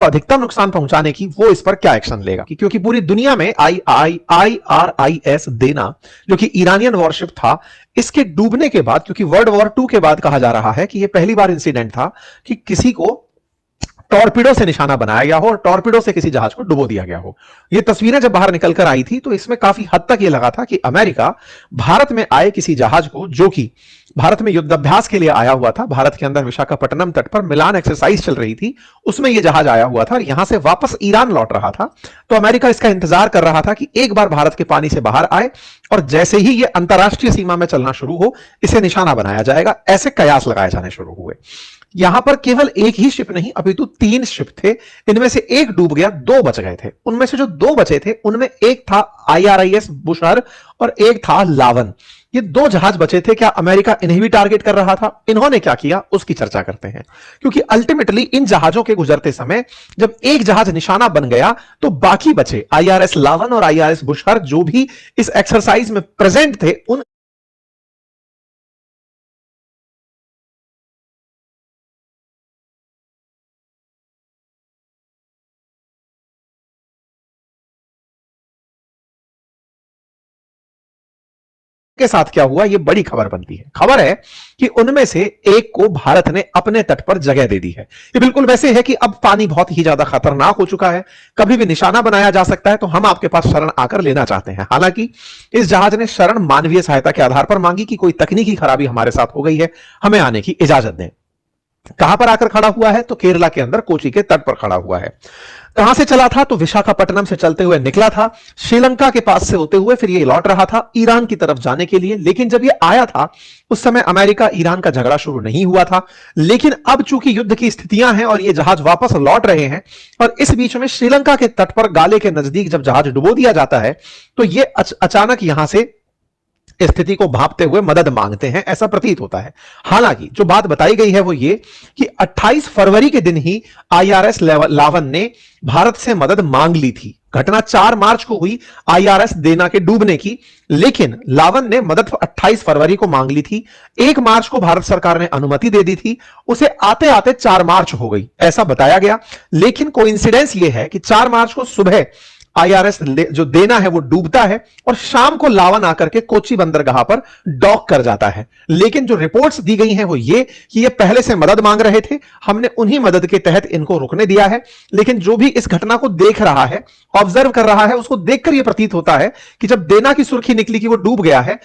अधिकतम नुकसान पहुंचाने की, वो इस पर क्या एक्शन लेगा। क्योंकि पूरी दुनिया में IRIS देना, जो कि ईरानियन वॉरशिप था, इसके डूबने के बाद, क्योंकि वर्ल्ड वॉर 2 के बाद कहा जा रहा है कि यह पहली बार इंसिडेंट था कि किसी को टॉर्पिडो से निशाना बनाया गया हो और टॉर्पिडो से किसी जहाज को डुबो दिया गया हो। ये तस्वीरें जब बाहर निकल कर आई थी तो इसमें काफी हद तक ये लगा था कि अमेरिका भारत में आए किसी जहाज को, जो कि भारत में युद्धाभ्यास के लिए आया हुआ था, भारत के अंदर विशाखापट्टनम तट पर मिलान एक्सरसाइज चल रही थी, उसमें यह जहाज आया हुआ था और यहां से वापस ईरान लौट रहा था। तो अमेरिका इसका इंतजार कर रहा था कि एक बार भारत के पानी से बाहर आए और जैसे ही यह अंतरराष्ट्रीय सीमा में चलना शुरू हो, इसे निशाना बनाया जाएगा। ऐसे कयास लगाए जाने शुरू हुए। यहां पर केवल एक ही शिप नहीं, अपितु 3 शिप थे। इनमें से एक डूब गया, 2 बच गए थे। उनमें से जो 2 बचे थे, उनमें एक था IRIS बुशर और एक था लावन। ये 2 जहाज बचे थे। क्या अमेरिका इन्हें भी टारगेट कर रहा था? इन्होंने क्या किया, उसकी चर्चा करते हैं। क्योंकि अल्टीमेटली इन जहाजों के गुजरते समय जब एक जहाज निशाना बन गया, तो बाकी बचे IRS लावन और IRS बुशर, जो भी इस एक्सरसाइज में प्रेजेंट थे, उन के साथ क्या हुआ, यह बड़ी खबर बनती है। खबर है कि उनमें से एक को भारत ने अपने तट पर जगह दे दी है। ये बिल्कुल वैसे है कि अब पानी बहुत ही ज्यादा खतरनाक हो चुका है, कभी भी निशाना बनाया जा सकता है, तो हम आपके पास शरण आकर लेना चाहते हैं। हालांकि इस जहाज ने शरण मानवीय सहायता के आधार पर मांगी कि कोई तकनीकी खराबी हमारे साथ हो गई है, हमें आने की इजाजत दें। कहां पर आकर खड़ा हुआ है? तो केरला के अंदर कोची के तट पर खड़ा हुआ है। कहां से चला था? तो विशाखापट्टनम से चलते हुए निकला था, श्रीलंका के पास से होते हुए फिर ये लौट रहा था ईरान की तरफ जाने के लिए। लेकिन जब ये आया था, उस समय अमेरिका ईरान का झगड़ा शुरू नहीं हुआ था। लेकिन अब चूंकि युद्ध की स्थितियां हैं और ये जहाज वापस लौट रहे हैं, और इस बीच में श्रीलंका के तट पर गाले के नजदीक जब जहाज डुबो दिया जाता है, तो ये अचानक यहां से स्थिति को भांपते हुए मदद मांगते हैं, ऐसा प्रतीत होता है। हालांकि जो बात बताई गई है वो ये कि 28 फरवरी के दिन ही IRS लावन ने भारत से मदद मांग ली थी। घटना 4 मार्च को हुई IRS देना के डूबने की, लेकिन लावन ने मदद 28 फरवरी को मांग ली थी। 1 मार्च को भारत सरकार ने अनुमति दे दी थी, उसे आते आते 4 मार्च हो गई, ऐसा बताया गया। लेकिन कोइंसिडेंस यह है कि 4 मार्च को सुबह IRS जो देना है वो डूबता है और शाम को लावन आकर के कोची बंदरगाह पर डॉक कर जाता है। लेकिन जो रिपोर्ट्स दी गई हैं वो ये कि ये पहले से मदद मांग रहे थे, हमने उन्हीं मदद के तहत इनको रुकने दिया है। लेकिन जो भी इस घटना को देख रहा है, ऑब्जर्व कर रहा है, उसको देखकर यह प्रतीत होता है कि जब देना की सुर्खी निकली कि वो डूब गया है,